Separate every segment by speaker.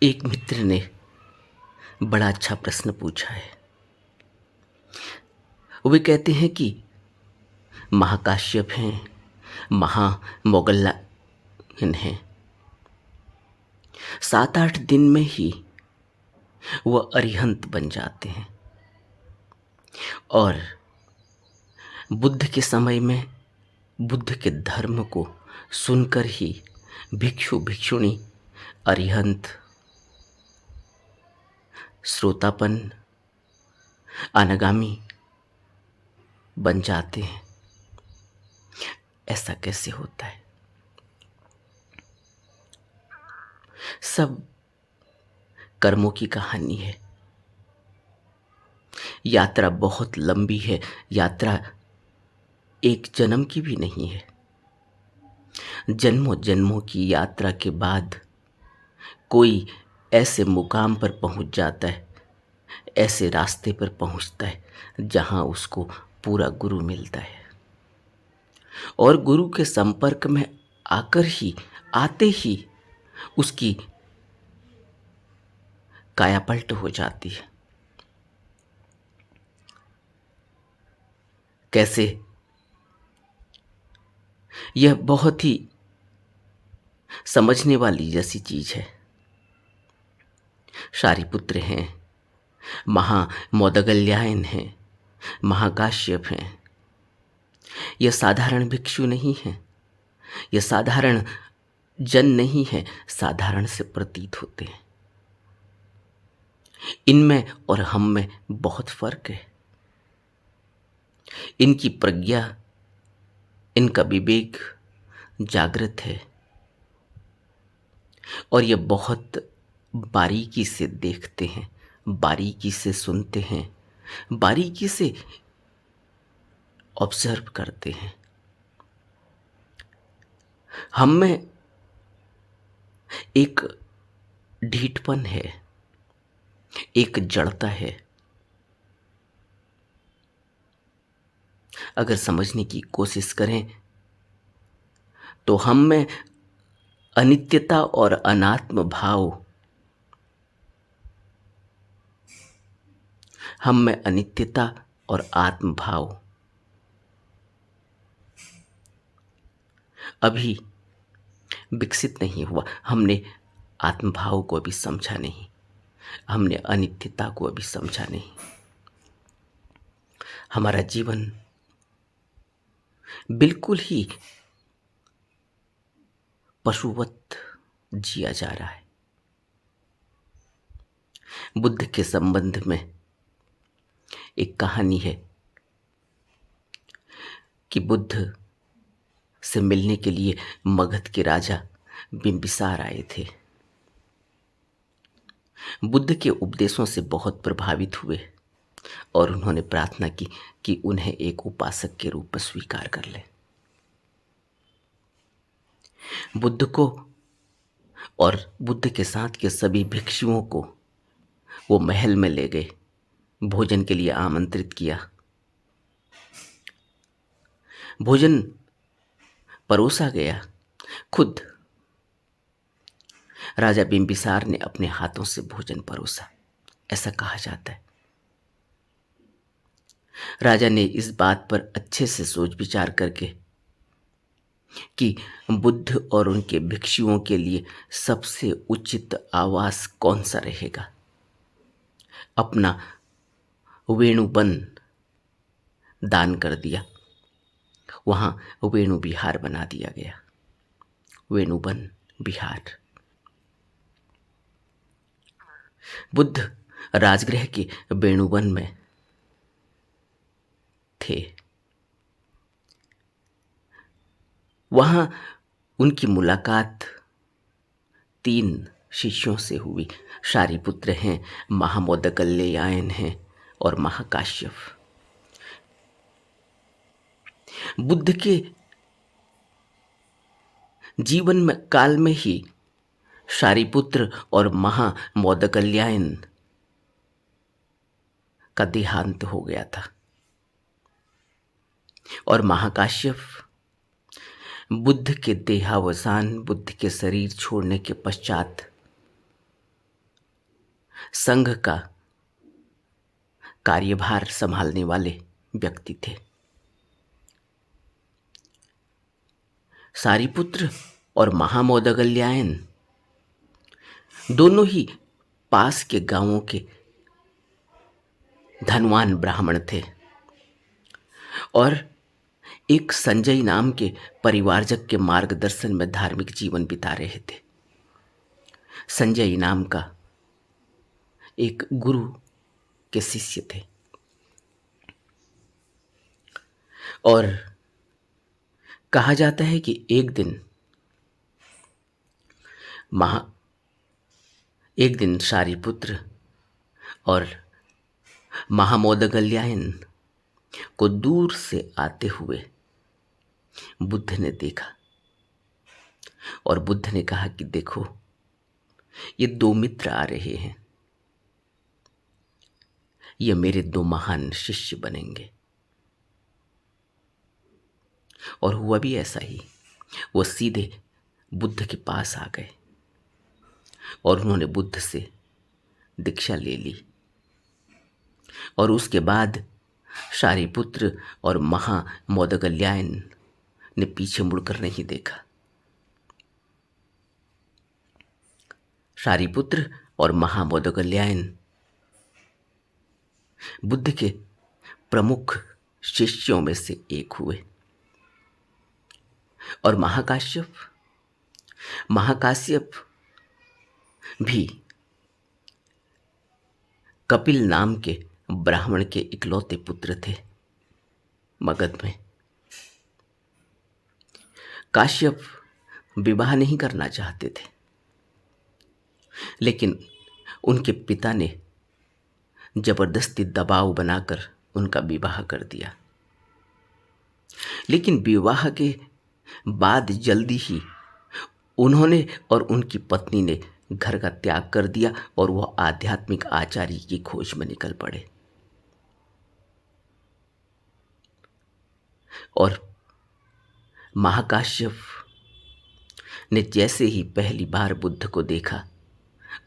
Speaker 1: एक मित्र ने बड़ा अच्छा प्रश्न पूछा है। वे कहते हैं कि महाकाश्यप हैं, महामौगल्यन हैं। 7-8 दिन में ही वह अरिहंत बन जाते हैं और बुद्ध के समय में बुद्ध के धर्म को सुनकर ही भिक्षु भिक्षुणी अरिहंत, श्रोतापन, अनागामी बन जाते हैं। ऐसा कैसे होता है? सब कर्मों की कहानी है। यात्रा बहुत लंबी है। यात्रा एक जन्म की भी नहीं है। जन्मों जन्मों की यात्रा के बाद कोई ऐसे मुकाम पर पहुंच जाता है, ऐसे रास्ते पर पहुंचता है जहां उसको पूरा गुरु मिलता है और गुरु के संपर्क में आकर ही आते ही उसकी कायापलट हो जाती है। कैसे? यह बहुत ही समझने वाली जैसी चीज है। शारिपुत्र हैं, महामौदगल्यायन हैं, महाकाश्यप हैं। यह साधारण भिक्षु नहीं है, यह साधारण जन नहीं है, साधारण से प्रतीत होते हैं। इनमें और हम में बहुत फर्क है। इनकी प्रज्ञा, इनका विवेक जागृत है और ये बहुत बारीकी से देखते हैं, बारीकी से सुनते हैं, बारीकी से ऑब्जर्व करते हैं। हम में एक ढीठपन है, एक जड़ता है। अगर समझने की कोशिश करें तो हम में अनित्यता और अनात्म भाव, हम में अनित्यता और आत्म भाव अभी विकसित नहीं हुआ। हमने आत्म भाव को अभी समझा नहीं, हमने अनित्यता को अभी समझा नहीं। हमारा जीवन बिल्कुल ही पशुवत जिया जा रहा है। बुद्ध के संबंध में एक कहानी है कि बुद्ध से मिलने के लिए मगध के राजा बिंबिसार आए थे। बुद्ध के उपदेशों से बहुत प्रभावित हुए और उन्होंने प्रार्थना की कि उन्हें एक उपासक के रूप में स्वीकार कर ले। बुद्ध को और बुद्ध के साथ के सभी भिक्षुओं को वो महल में ले गए, भोजन के लिए आमंत्रित किया। भोजन परोसा गया। खुद राजा बिंबिसार ने अपने हाथों से भोजन परोसा, ऐसा कहा जाता है। राजा ने इस बात पर अच्छे से सोच विचार करके कि बुद्ध और उनके भिक्षुओं के लिए सबसे उचित आवास कौन सा रहेगा, अपना वेणुवन दान कर दिया। वहां वेणु विहार बना दिया गया, वेणुवन विहार। बुद्ध राजगृह के वेणुवन में थे। वहां उनकी मुलाकात 3 शिष्यों से हुई। शारिपुत्र हैं, महामौदगल्यायन हैं और महाकाश्यप। बुद्ध के जीवन में काल में ही शारिपुत्र और महामौदगल्यायन का देहांत हो गया था और महाकाश्यप बुद्ध के देहावसान, बुद्ध के शरीर छोड़ने के पश्चात संघ का कार्यभार संभालने वाले व्यक्ति थे। सारिपुत्र और महामौदगल्यायन दोनों ही पास के गांवों के धनवान ब्राह्मण थे और एक संजय नाम के परिवारजक के मार्गदर्शन में धार्मिक जीवन बिता रहे थे। संजय नाम का एक गुरु के शिष्य थे और कहा जाता है कि एक दिन सारिपुत्र और महामौदगल्यायन को दूर से आते हुए बुद्ध ने देखा और बुद्ध ने कहा कि देखो, ये दो मित्र आ रहे हैं, ये मेरे दो महान शिष्य बनेंगे। और हुआ भी ऐसा ही। वो सीधे बुद्ध के पास आ गए और उन्होंने बुद्ध से दीक्षा ले ली और उसके बाद सारिपुत्र और महामौदगल्यायन ने पीछे मुड़कर नहीं देखा। सारिपुत्र और महामौदगल्यायन बुद्ध के प्रमुख शिष्यों में से एक हुए और महाकाश्यप भी कपिल नाम के ब्राह्मण के इकलौते पुत्र थे। मगध में काश्यप विवाह नहीं करना चाहते थे, लेकिन उनके पिता ने जबरदस्ती दबाव बनाकर उनका विवाह कर दिया। लेकिन विवाह के बाद जल्दी ही उन्होंने और उनकी पत्नी ने घर का त्याग कर दिया और वह आध्यात्मिक आचार्य की खोज में निकल पड़े। और महाकाश्यप ने जैसे ही पहली बार बुद्ध को देखा,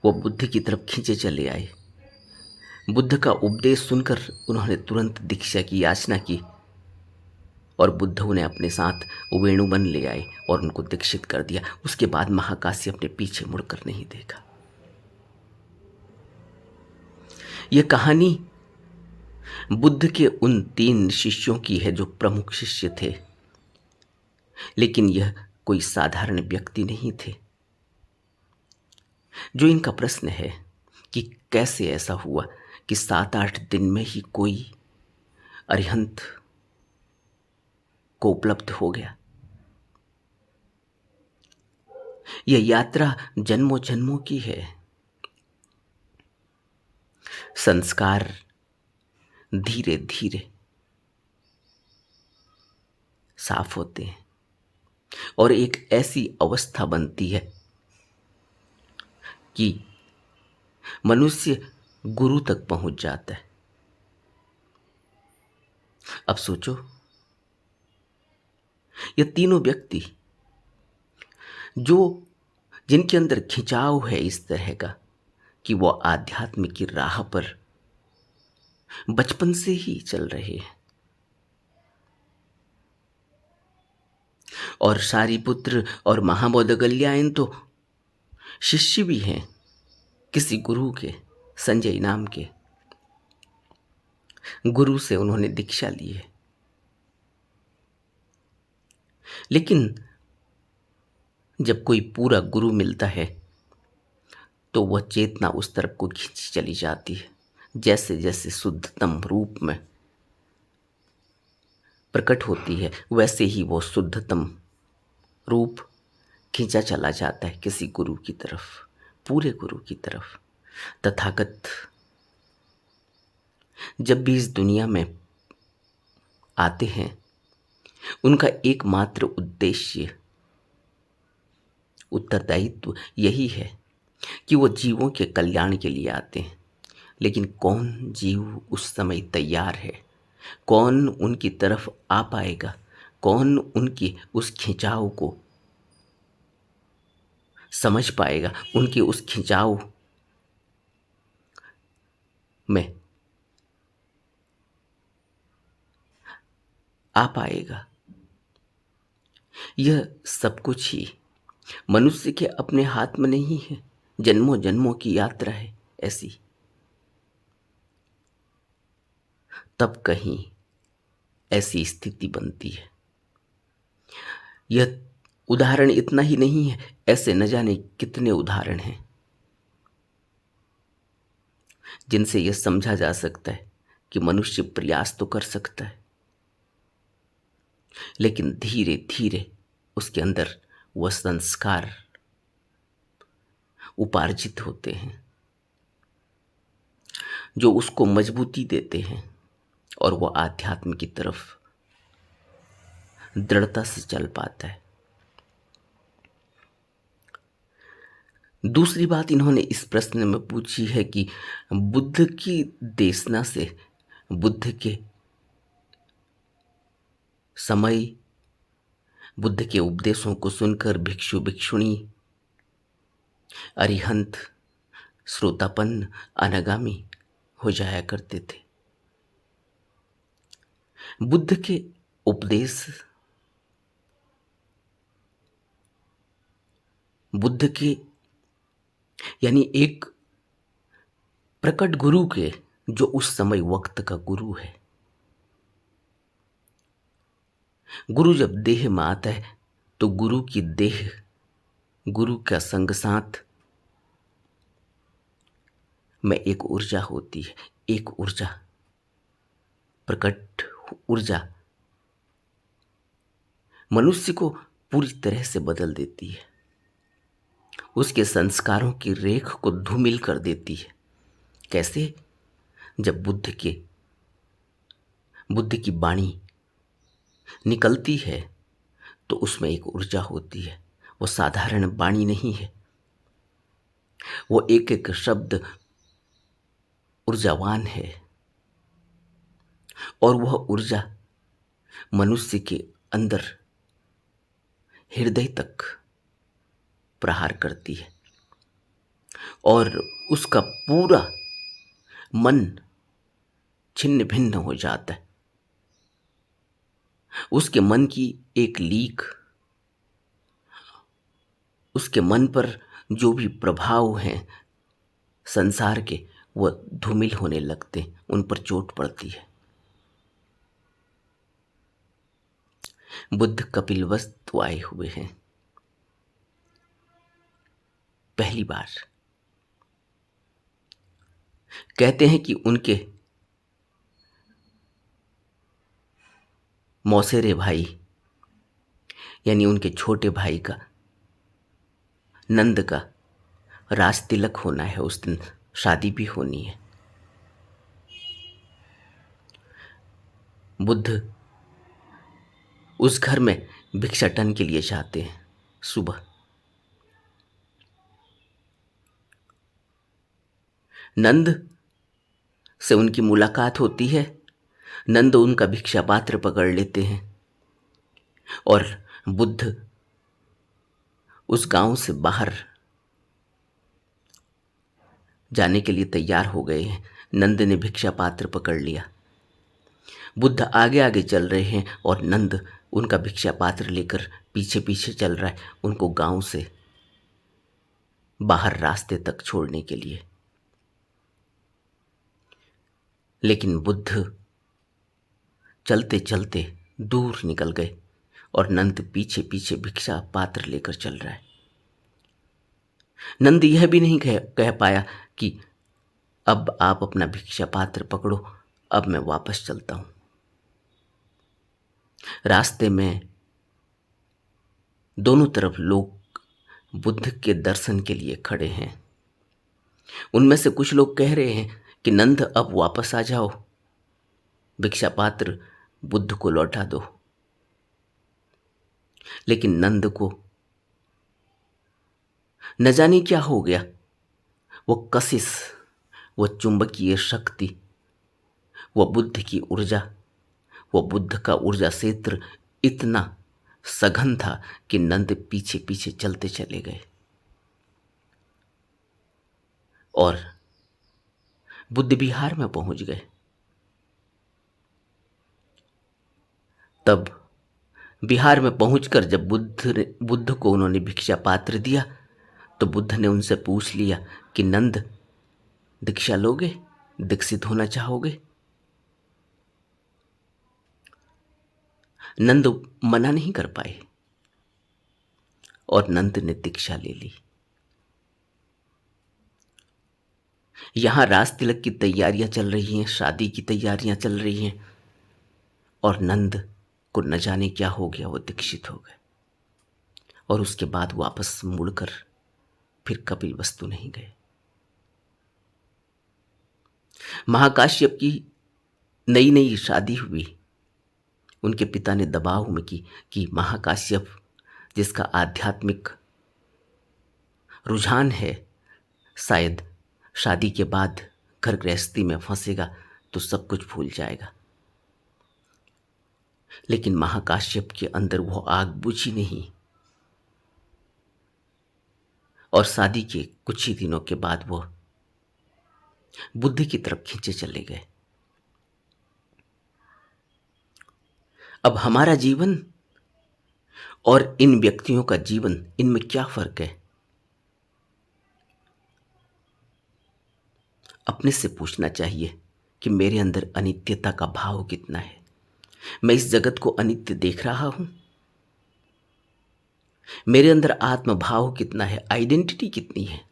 Speaker 1: वो बुद्ध की तरफ खींचे चले आए। बुद्ध का उपदेश सुनकर उन्होंने तुरंत दीक्षा की याचना की और बुद्ध उन्हें अपने साथ वेणुवन ले आए और उनको दीक्षित कर दिया। उसके बाद महाकाश्यप ने पीछे मुड़कर नहीं देखा। यह कहानी बुद्ध के उन 3 शिष्यों की है जो प्रमुख शिष्य थे, लेकिन यह कोई साधारण व्यक्ति नहीं थे। जो इनका प्रश्न है कि कैसे ऐसा हुआ कि 7-8 दिन में ही कोई अरिहंत को उपलब्ध हो गया। यह यात्रा जन्मों जन्मों की है। संस्कार धीरे धीरे साफ होते हैं और एक ऐसी अवस्था बनती है कि मनुष्य गुरु तक पहुंच जाता है। अब सोचो, ये तीनों व्यक्ति जिनके अंदर खिंचाव है इस तरह का कि वो आध्यात्म की राह पर बचपन से ही चल रहे हैं। और सारिपुत्र और महामौदगल्यायन तो शिष्य भी हैं किसी गुरु के, संजय नाम के गुरु से उन्होंने दीक्षा ली है। लेकिन जब कोई पूरा गुरु मिलता है तो वह चेतना उस तरफ को खींची चली जाती है। जैसे जैसे शुद्धतम रूप में प्रकट होती है, वैसे ही वो शुद्धतम रूप खींचा चला जाता है किसी गुरु की तरफ, पूरे गुरु की तरफ। तथागत जब भी इस दुनिया में आते हैं, उनका एकमात्र उद्देश्य, उत्तरदायित्व यही है कि वो जीवों के कल्याण के लिए आते हैं। लेकिन कौन जीव उस समय तैयार है? कौन उनकी तरफ आ पाएगा? कौन उनकी उस खिंचाव को समझ पाएगा, उनके उस खिंचाव में आ पाएगा। यह सब कुछ ही मनुष्य के अपने हाथ में नहीं है। जन्मों जन्मों की यात्रा है ऐसी। तब कहीं ऐसी स्थिति बनती है। यह उदाहरण इतना ही नहीं है, ऐसे न जाने कितने उदाहरण हैं जिनसे यह समझा जा सकता है कि मनुष्य प्रयास तो कर सकता है, लेकिन धीरे धीरे उसके अंदर वह संस्कार उपार्जित होते हैं जो उसको मजबूती देते हैं और वह आध्यात्म की तरफ दृढ़ता से चल पाता है। दूसरी बात इन्होंने इस प्रश्न में पूछी है कि बुद्ध की देशना से, बुद्ध के समय, बुद्ध के उपदेशों को सुनकर भिक्षु भिक्षुणी, अरिहंत, श्रोतापन्न, अनागामी हो जाया करते थे। बुद्ध के उपदेश, बुद्ध के यानी एक प्रकट गुरु के, जो उस समय वक्त का गुरु है। गुरु जब देह में आता है तो गुरु की देह, गुरु का संग साथ में एक ऊर्जा होती है, एक ऊर्जा, प्रकट ऊर्जा मनुष्य को पूरी तरह से बदल देती है, उसके संस्कारों की रेख को धूमिल कर देती है। कैसे? जब बुद्ध की वाणी निकलती है तो उसमें एक ऊर्जा होती है। वो साधारण वाणी नहीं है, वो एक एक शब्द ऊर्जावान है और वह ऊर्जा मनुष्य के अंदर हृदय तक प्रहार करती है और उसका पूरा मन छिन्न भिन्न हो जाता है। उसके मन की एक लीक, उसके मन पर जो भी प्रभाव हैं संसार के, वह धूमिल होने लगते, उन पर चोट पड़ती है। बुद्ध कपिलवस्तु आए हुए हैं पहली बार। कहते हैं कि उनके मौसेरे भाई यानी उनके छोटे भाई का, नंद का राज तिलक होना है, उस दिन शादी भी होनी है। बुद्ध उस घर में भिक्षाटन के लिए जाते हैं। सुबह नंद से उनकी मुलाकात होती है। नंद उनका भिक्षा पात्र पकड़ लेते हैं और बुद्ध उस गांव से बाहर जाने के लिए तैयार हो गए हैं। नंद ने भिक्षा पात्र पकड़ लिया, बुद्ध आगे आगे चल रहे हैं और नंद उनका भिक्षा पात्र लेकर पीछे पीछे चल रहा है, उनको गांव से बाहर रास्ते तक छोड़ने के लिए। लेकिन बुद्ध चलते चलते दूर निकल गए और नंद पीछे पीछे भिक्षा पात्र लेकर चल रहा है। नंद यह भी नहीं कह पाया कि अब आप अपना भिक्षा पात्र पकड़ो, अब मैं वापस चलता हूं। रास्ते में दोनों तरफ लोग बुद्ध के दर्शन के लिए खड़े हैं। उनमें से कुछ लोग कह रहे हैं कि नंद अब वापस आ जाओ, भिक्षा पात्र बुद्ध को लौटा दो। लेकिन नंद को न जाने क्या हो गया, वो कशिश, वो चुंबकीय शक्ति, वो बुद्ध की ऊर्जा, वो बुद्ध का ऊर्जा क्षेत्र इतना सघन था कि नंद पीछे पीछे चलते चले गए और बुद्ध विहार में पहुंच गए। तब बिहार में पहुंचकर जब बुद्ध को उन्होंने भिक्षा पात्र दिया, तो बुद्ध ने उनसे पूछ लिया कि नंद, दीक्षा लोगे, दीक्षित होना चाहोगे? नंद मना नहीं कर पाए और नंद ने दीक्षा ले ली। यहां राज तिलक की तैयारियां चल रही हैं, शादी की तैयारियां चल रही हैं, और नंद को न जाने क्या हो गया, वो दीक्षित हो गए और उसके बाद वापस मुड़कर फिर कपिलवस्तु नहीं गए। महाकाश्यप की नई नई शादी हुई। उनके पिता ने दबाव में कि महाकाश्यप, जिसका आध्यात्मिक रुझान है, शायद शादी के बाद घर गृहस्थी में फंसेगा तो सब कुछ भूल जाएगा। लेकिन महाकाश्यप के अंदर वो आग बुझी नहीं, और शादी के कुछ ही दिनों के बाद वो बुद्ध की तरफ खींचे चले गए। अब हमारा जीवन और इन व्यक्तियों का जीवन, इनमें क्या फर्क है? अपने से पूछना चाहिए कि मेरे अंदर अनित्यता का भाव कितना है। मैं इस जगत को अनित्य देख रहा हूं? मेरे अंदर आत्म भाव कितना है, आइडेंटिटी कितनी है?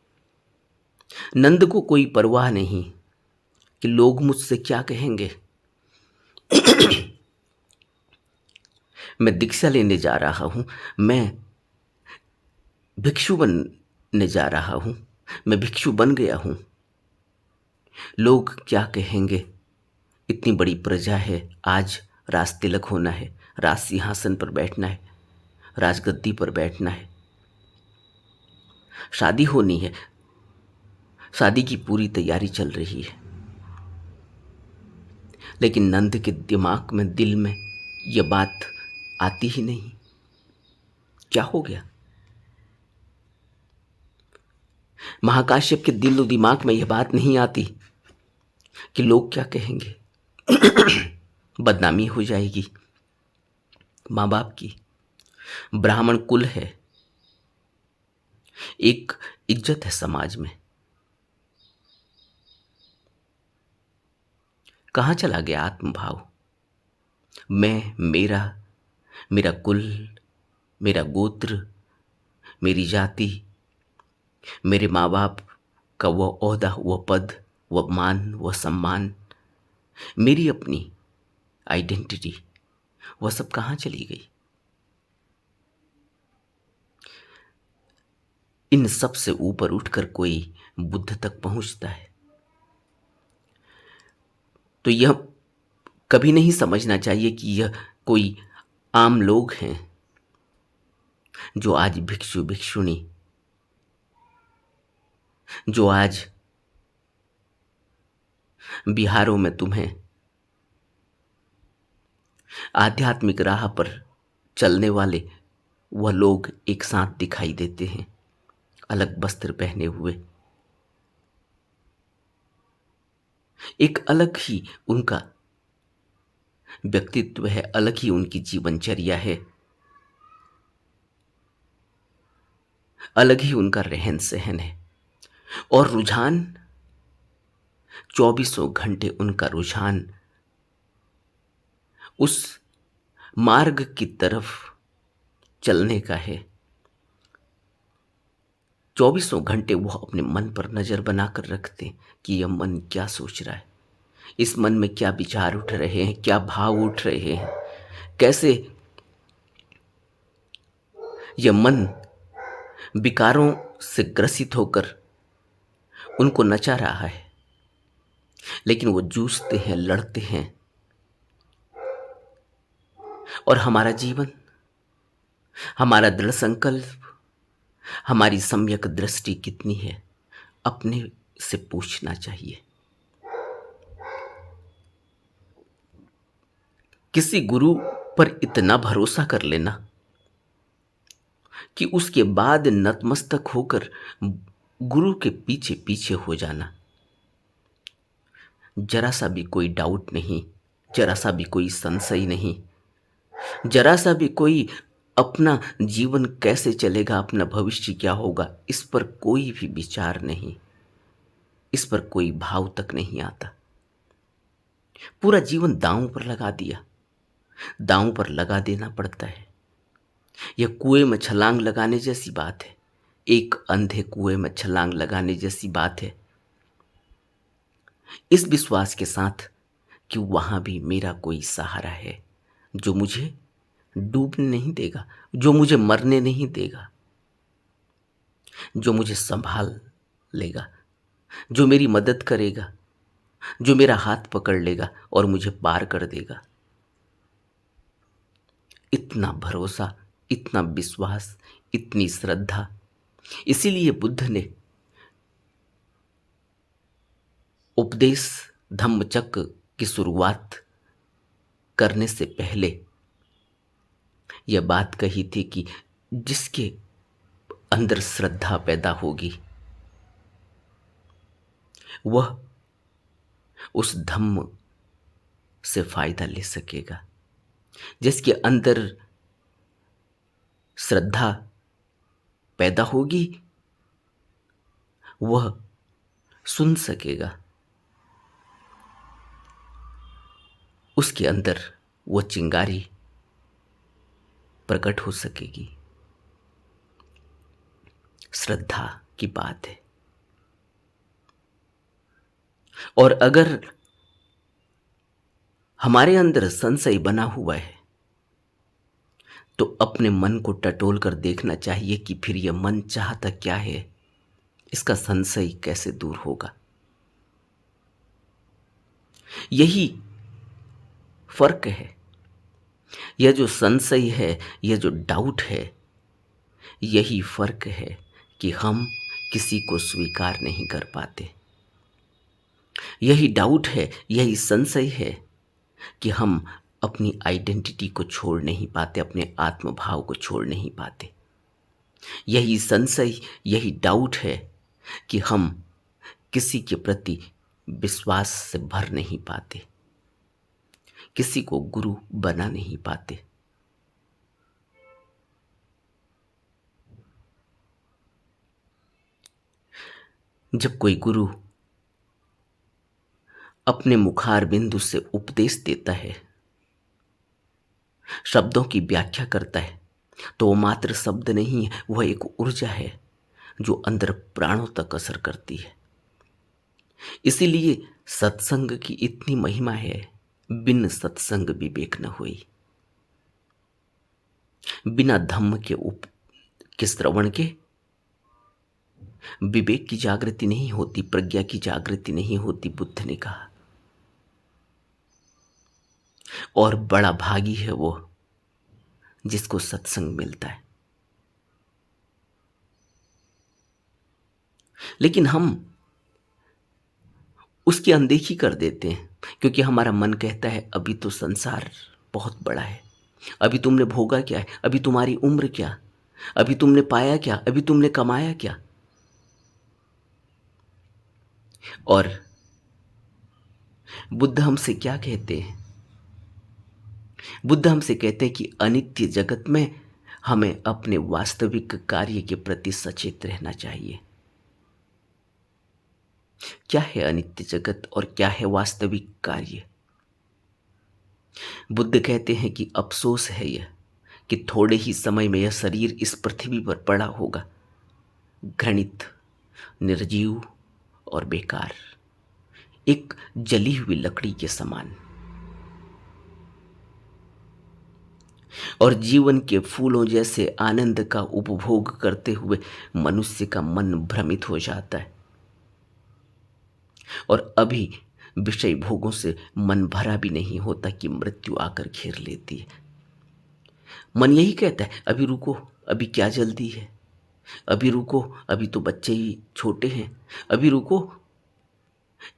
Speaker 1: नंद को कोई परवाह नहीं कि लोग मुझसे क्या कहेंगे। मैं दीक्षा लेने जा रहा हूं, मैं भिक्षु बनने जा रहा हूं, मैं भिक्षु बन गया हूं। लोग क्या कहेंगे? इतनी बड़ी प्रजा है, आज राज तिलक होना है, राज सिंहासन पर बैठना है, राजगद्दी पर बैठना है, शादी होनी है, शादी की पूरी तैयारी चल रही है। लेकिन नंद के दिमाग में, दिल में यह बात आती ही नहीं। क्या हो गया? महाकाश्यप के दिल और दिमाग में यह बात नहीं आती कि लोग क्या कहेंगे। बदनामी हो जाएगी माँ बाप की, ब्राह्मण कुल है, एक इज्जत है समाज में। कहाँ चला गया आत्मभाव? मैं, मेरा, मेरा कुल, मेरा गोत्र, मेरी जाति, मेरे माँ बाप का वह ओहदा, वह पद, वह मान, वह सम्मान, मेरी अपनी आइडेंटिटी, वह सब कहाँ चली गई? इन सब से ऊपर उठकर कोई बुद्ध तक पहुंचता है तो यह कभी नहीं समझना चाहिए कि यह कोई आम लोग हैं जो आज भिक्षु भिक्षुणी, जो आज बिहारों में तुम्हें आध्यात्मिक राह पर चलने वाले वह लोग एक साथ दिखाई देते हैं, अलग वस्त्र पहने हुए। एक अलग ही उनका व्यक्तित्व है, अलग ही उनकी जीवनचर्या है, अलग ही उनका रहन सहन है, और रुझान 24 घंटे उनका रुझान उस मार्ग की तरफ चलने का है। 24 घंटे वो अपने मन पर नजर बनाकर रखते कि यह मन क्या सोच रहा है, इस मन में क्या विचार उठ रहे हैं, क्या भाव उठ रहे हैं, कैसे यह मन विकारों से ग्रसित होकर उनको नचा रहा है। लेकिन वो जूझते हैं, लड़ते हैं। और हमारा जीवन, हमारा दृढ़ संकल्प, हमारी सम्यक दृष्टि कितनी है, अपने से पूछना चाहिए। किसी गुरु पर इतना भरोसा कर लेना कि उसके बाद नतमस्तक होकर गुरु के पीछे पीछे हो जाना, जरा सा भी कोई डाउट नहीं, जरा सा भी कोई संशय नहीं, जरा सा भी कोई अपना जीवन कैसे चलेगा, अपना भविष्य क्या होगा, इस पर कोई भी विचार नहीं, इस पर कोई भाव तक नहीं आता। पूरा जीवन दांव पर लगा दिया। दांव पर लगा देना पड़ता है। यह कुएं में छलांग लगाने जैसी बात है, एक अंधे कुएं में छलांग लगाने जैसी बात है, इस विश्वास के साथ कि वहां भी मेरा कोई सहारा है जो मुझे डूबने नहीं देगा, जो मुझे मरने नहीं देगा, जो मुझे संभाल लेगा, जो मेरी मदद करेगा, जो मेरा हाथ पकड़ लेगा और मुझे पार कर देगा। इतना भरोसा, इतना विश्वास, इतनी श्रद्धा। इसीलिए बुद्ध ने उपदेश धम्मचक्र की शुरुआत करने से पहले यह बात कही थी कि जिसके अंदर श्रद्धा पैदा होगी वह उस धम्म से फायदा ले सकेगा। जिसके अंदर श्रद्धा पैदा होगी वह सुन सकेगा, उसके अंदर वह चिंगारी प्रकट हो सकेगी। श्रद्धा की बात है। और अगर हमारे अंदर संशय बना हुआ है तो अपने मन को टटोल कर देखना चाहिए कि फिर यह मन चाहता क्या है, इसका संशय कैसे दूर होगा। यही फर्क है। यह जो संशय है, यह जो डाउट है, यही फर्क है कि हम किसी को स्वीकार नहीं कर पाते। यही डाउट है, यही संशय है कि हम अपनी आइडेंटिटी को छोड़ नहीं पाते, अपने आत्मभाव को छोड़ नहीं पाते। यही संशय, यही डाउट है कि हम किसी के प्रति विश्वास से भर नहीं पाते, किसी को गुरु बना नहीं पाते। जब कोई गुरु अपने मुखार बिंदु से उपदेश देता है, शब्दों की व्याख्या करता है, तो वो मात्र शब्द नहीं है, वह एक ऊर्जा है जो अंदर प्राणों तक असर करती है। इसीलिए सत्संग की इतनी महिमा है। बिन सत्संग विवेक न हुई। बिना धम्म के श्रवण के विवेक की जागृति नहीं होती, प्रज्ञा की जागृति नहीं होती, बुद्ध ने कहा। और बड़ा भागी है वो जिसको सत्संग मिलता है। लेकिन हम उसकी अनदेखी कर देते हैं क्योंकि हमारा मन कहता है अभी तो संसार बहुत बड़ा है, अभी तुमने भोगा क्या है, अभी तुम्हारी उम्र क्या, अभी तुमने पाया क्या, अभी तुमने कमाया क्या। और बुद्ध हमसे क्या कहते हैं? बुद्ध हमसे कहते हैं कि अनित्य जगत में हमें अपने वास्तविक कार्य के प्रति सचेत रहना चाहिए। क्या है अनित्य जगत और क्या है वास्तविक कार्य? बुद्ध कहते हैं कि अफसोस है यह कि थोड़े ही समय में यह शरीर इस पृथ्वी पर पड़ा होगा, घृणित, निर्जीव और बेकार, एक जली हुई लकड़ी के समान। और जीवन के फूलों जैसे आनंद का उपभोग करते हुए मनुष्य का मन भ्रमित हो जाता है और अभी विषय भोगों से मन भरा भी नहीं होता कि मृत्यु आकर घेर लेती है। मन यही कहता है अभी रुको, अभी क्या जल्दी है, अभी रुको, अभी तो बच्चे ही छोटे हैं, अभी रुको।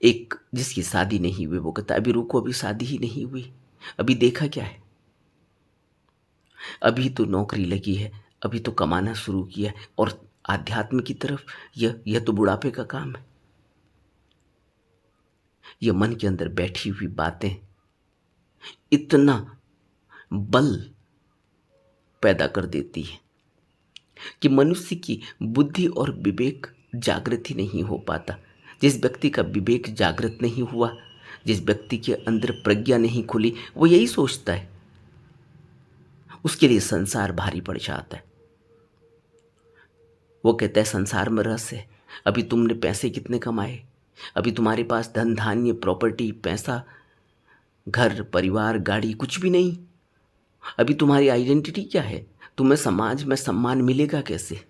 Speaker 1: एक जिसकी शादी नहीं हुई वो कहता अभी रुको, अभी शादी ही नहीं हुई, अभी देखा क्या है, अभी तो नौकरी लगी है, अभी तो कमाना शुरू किया है। और आध्यात्म की तरफ यह तो बुढ़ापे का काम है। ये मन के अंदर बैठी हुई बातें इतना बल पैदा कर देती है कि मनुष्य की बुद्धि और विवेक जागृत ही नहीं हो पाता। जिस व्यक्ति का विवेक जागृत नहीं हुआ, जिस व्यक्ति के अंदर प्रज्ञा नहीं खुली, वो यही सोचता है, उसके लिए संसार भारी पड़ जाता है। वो कहता है संसार में रस है। अभी तुमने पैसे कितने कमाए, अभी तुम्हारे पास धन धान्य प्रॉपर्टी पैसा घर परिवार गाड़ी कुछ भी नहीं, अभी तुम्हारी आइडेंटिटी क्या है, तुम्हें समाज में सम्मान मिलेगा कैसे?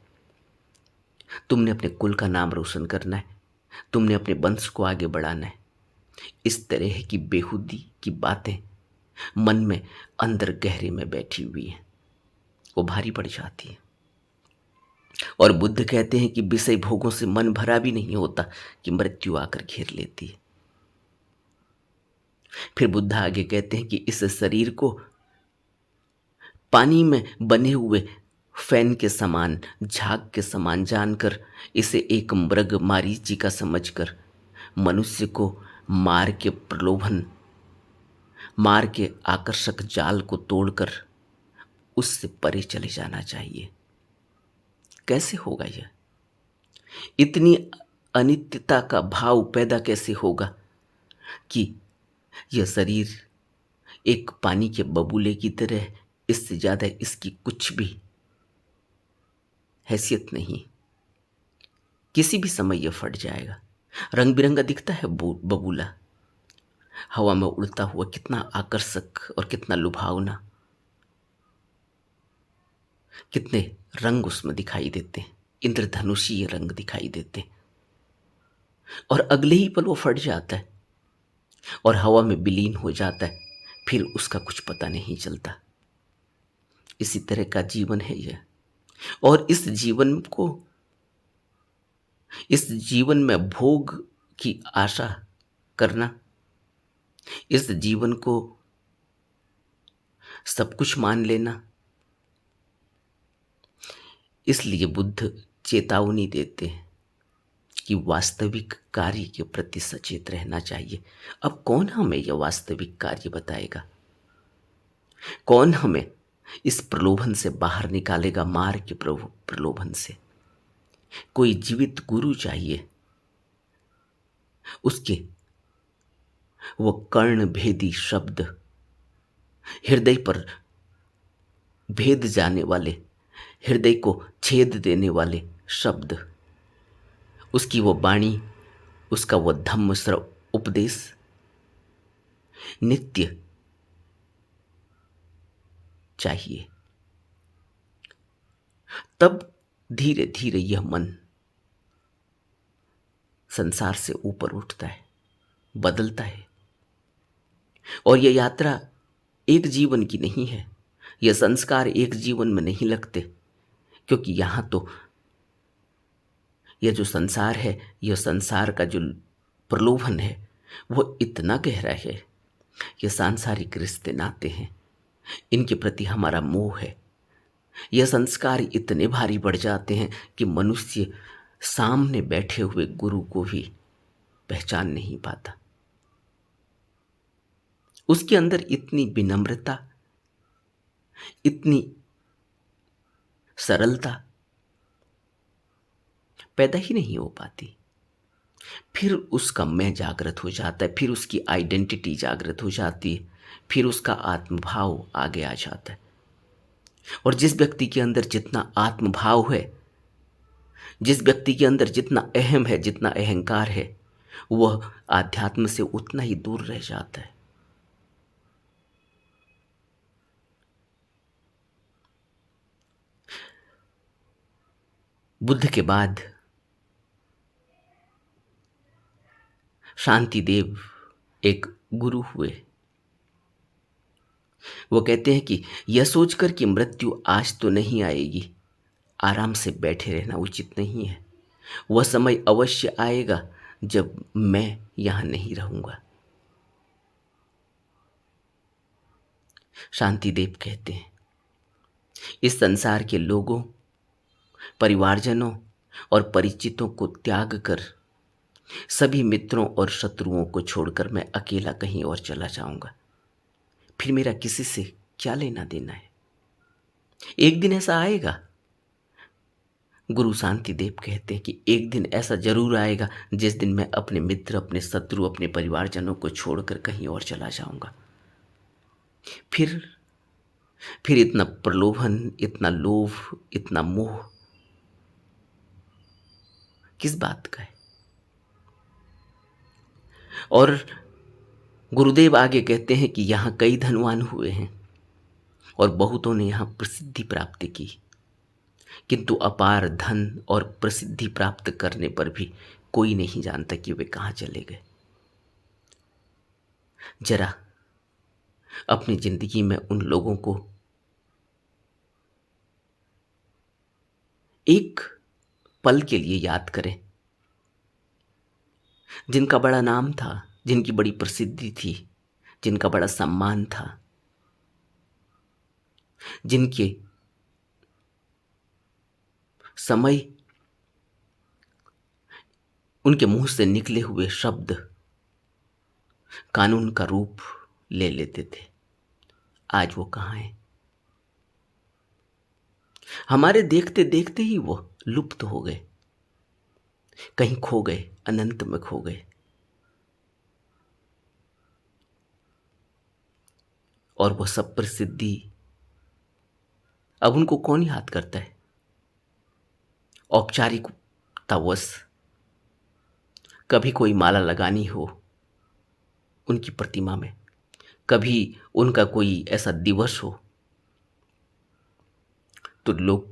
Speaker 1: तुमने अपने कुल का नाम रोशन करना है, तुमने अपने वंश को आगे बढ़ाना है। इस तरह की बेहुदी की बातें मन में अंदर गहरे में बैठी हुई हैं, वो भारी पड़ जाती है। और बुद्ध कहते हैं कि विषय भोगों से मन भरा भी नहीं होता कि मृत्यु आकर घेर लेती है। फिर बुद्ध आगे कहते हैं कि इस शरीर को पानी में बने हुए फैन के समान, झाग के समान जानकर, इसे एक मृग मारीचिका समझकर मनुष्य को मार के प्रलोभन, मार के आकर्षक जाल को तोड़कर उससे परे चले जाना चाहिए। कैसे होगा यह? इतनी अनित्यता का भाव पैदा कैसे होगा कि यह शरीर एक पानी के बबूले की तरह, इससे ज़्यादा इसकी कुछ भी हैसियत नहीं, किसी भी समय यह फट जाएगा। रंग बिरंगा दिखता है बबूला, हवा में उड़ता हुआ, कितना आकर्षक और कितना लुभावना, कितने रंग उसमें दिखाई देते हैं, इंद्रधनुषीय रंग दिखाई देते, और अगले ही पल वो फट जाता है और हवा में विलीन हो जाता है, फिर उसका कुछ पता नहीं चलता। इसी तरह का जीवन है यह। और इस जीवन में भोग की आशा करना, इस जीवन को सब कुछ मान लेना, इसलिए बुद्ध चेतावनी देते हैं कि वास्तविक कार्य के प्रति सचेत रहना चाहिए। अब कौन हमें यह वास्तविक कार्य बताएगा? कौन हमें इस प्रलोभन से बाहर निकालेगा, मार के प्रलोभन से? कोई जीवित गुरु चाहिए, उसके वो कर्ण भेदी शब्द, हृदय पर भेद जाने वाले, हृदय को छेद देने वाले शब्द, उसकी वो वाणी, उसका वो धम्म उपदेश नित्य चाहिए। तब धीरे धीरे यह मन संसार से ऊपर उठता है, बदलता है। और यह यात्रा एक जीवन की नहीं है, यह संस्कार एक जीवन में नहीं लगते, क्योंकि यहाँ तो यह जो संसार है, यह संसार का जो प्रलोभन है वो इतना गहरा है। यह सांसारिक रिश्ते नाते हैं, इनके प्रति हमारा मोह है। यह संस्कार इतने भारी बढ़ जाते हैं कि मनुष्य सामने बैठे हुए गुरु को भी पहचान नहीं पाता। उसके अंदर इतनी विनम्रता, इतनी सरलता पैदा ही नहीं हो पाती। फिर उसका मैं जागृत हो जाता है, फिर उसकी आइडेंटिटी जागृत हो जाती है, फिर उसका आत्मभाव आगे आ जाता है। और जिस व्यक्ति के अंदर जितना आत्मभाव है, जिस व्यक्ति के अंदर जितना अहम है, जितना अहंकार है, वह आध्यात्म से उतना ही दूर रह जाता है। बुद्ध के बाद शांतिदेव एक गुरु हुए। वो कहते हैं कि यह सोचकर कि मृत्यु आज तो नहीं आएगी, आराम से बैठे रहना उचित नहीं है। वह समय अवश्य आएगा जब मैं यहां नहीं रहूंगा। शांतिदेव कहते हैं इस संसार के लोगों, परिवारजनों और परिचितों को त्याग कर सभी मित्रों और शत्रुओं को छोड़कर मैं अकेला कहीं और चला जाऊंगा। फिर मेरा किसी से क्या लेना देना है? एक दिन ऐसा आएगा, गुरु शांतिदेव कहते हैं कि एक दिन ऐसा जरूर आएगा जिस दिन मैं अपने मित्र, अपने शत्रु, अपने परिवारजनों को छोड़कर कहीं और चला जाऊंगा। फिर फिर इतना प्रलोभन, इतना लोभ, इतना मोह किस बात का है? और गुरुदेव आगे कहते हैं कि यहाँ कई धनवान हुए हैं और बहुतों ने यहाँ प्रसिद्धि प्राप्त की, किंतु अपार धन और प्रसिद्धि प्राप्त करने पर भी कोई नहीं जानता कि वे कहाँ चले गए। जरा अपनी जिंदगी में उन लोगों को एक पल के लिए याद करें जिनका बड़ा नाम था, जिनकी बड़ी प्रसिद्धि थी, जिनका बड़ा सम्मान था, जिनके समय उनके मुंह से निकले हुए शब्द कानून का रूप ले लेते थे। आज वो कहाँ हैं? हमारे देखते देखते ही वो लुप्त हो गए, कहीं खो गए, अनंत में खो गए। और वो सब प्रसिद्धि अब उनको कौन याद करता है? औपचारिकतावश कभी कोई माला लगानी हो उनकी प्रतिमा में, कभी उनका कोई ऐसा दिवस हो तो लोग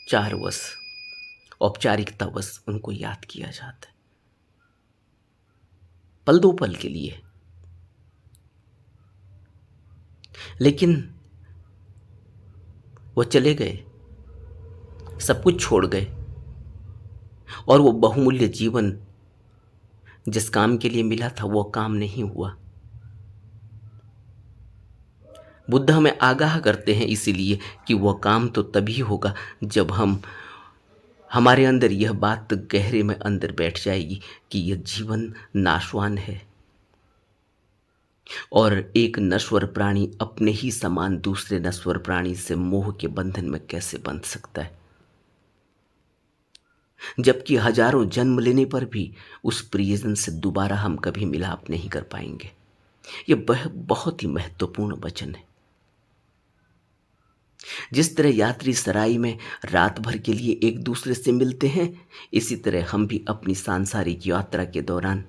Speaker 1: चारवश, औपचारिकतावश उनको याद किया जाता है, पल दो पल के लिए। लेकिन वो चले गए, सब कुछ छोड़ गए, और वो बहुमूल्य जीवन जिस काम के लिए मिला था वो काम नहीं हुआ। बुद्ध हमें आगाह करते हैं इसीलिए कि वह काम तो तभी होगा जब हमारे अंदर यह बात गहरे में अंदर बैठ जाएगी कि यह जीवन नाशवान है और एक नश्वर प्राणी अपने ही समान दूसरे नश्वर प्राणी से मोह के बंधन में कैसे बंध सकता है, जबकि हजारों जन्म लेने पर भी उस प्रियजन से दोबारा हम कभी मिलाप नहीं कर पाएंगे। यह बहुत ही महत्वपूर्ण वचन है। जिस तरह यात्री सराय में रात भर के लिए एक दूसरे से मिलते हैं, इसी तरह हम भी अपनी सांसारिक यात्रा के दौरान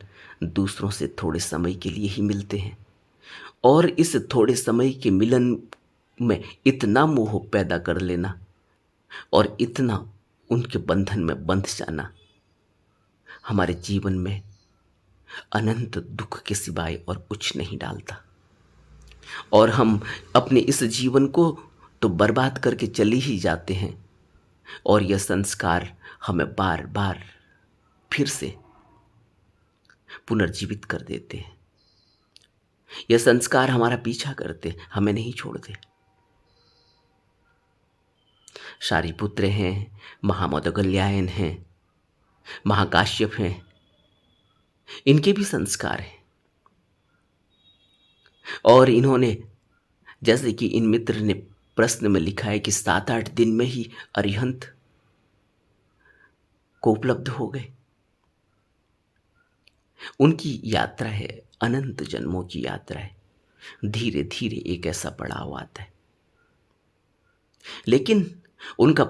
Speaker 1: दूसरों से थोड़े समय के लिए ही मिलते हैं, और इस थोड़े समय के मिलन में इतना मोह पैदा कर लेना और इतना उनके बंधन में बंध जाना हमारे जीवन में अनंत दुख के सिवाय और कुछ नहीं डालता, और हम अपने इस जीवन को तो बर्बाद करके चले ही जाते हैं, और यह संस्कार हमें बार बार फिर से पुनर्जीवित कर देते हैं। यह संस्कार हमारा पीछा करते, हमें नहीं छोड़ते। शारिपुत्र हैं, महामौदगल्यायन हैं, महाकाश्यप हैं, इनके भी संस्कार हैं, और इन्होंने, जैसे कि इन मित्र ने प्रश्न में लिखा है कि 7-8 दिन में ही अरिहंत को उपलब्ध हो गए। उनकी यात्रा है, अनंत जन्मों की यात्रा है। धीरे धीरे एक ऐसा पड़ाव आता है, लेकिन उनका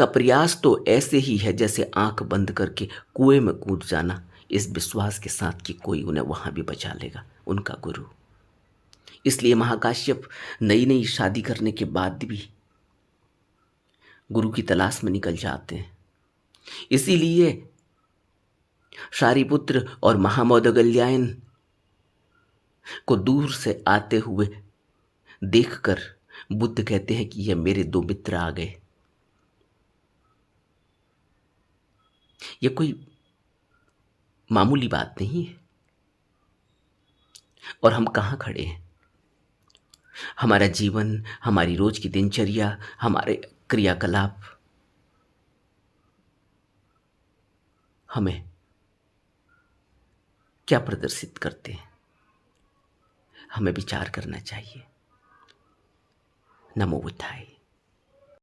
Speaker 1: प्रयास तो ऐसे ही है जैसे आंख बंद करके कुएं में कूद जाना, इस विश्वास के साथ कि कोई उन्हें वहां भी बचा लेगा, उनका गुरु। इसलिए महाकाश्यप नई नई शादी करने के बाद भी गुरु की तलाश में निकल जाते हैं। इसीलिए शारिपुत्र और महामौदगल्यायन को दूर से आते हुए देखकर बुद्ध कहते हैं कि यह मेरे 2 मित्र आ गए। यह कोई मामूली बात नहीं है। और हम कहाँ खड़े हैं? हमारा जीवन, हमारी रोज की दिनचर्या, हमारे क्रियाकलाप हमें क्या प्रदर्शित करते हैं, हमें विचार करना चाहिए। नमो बुद्धाय।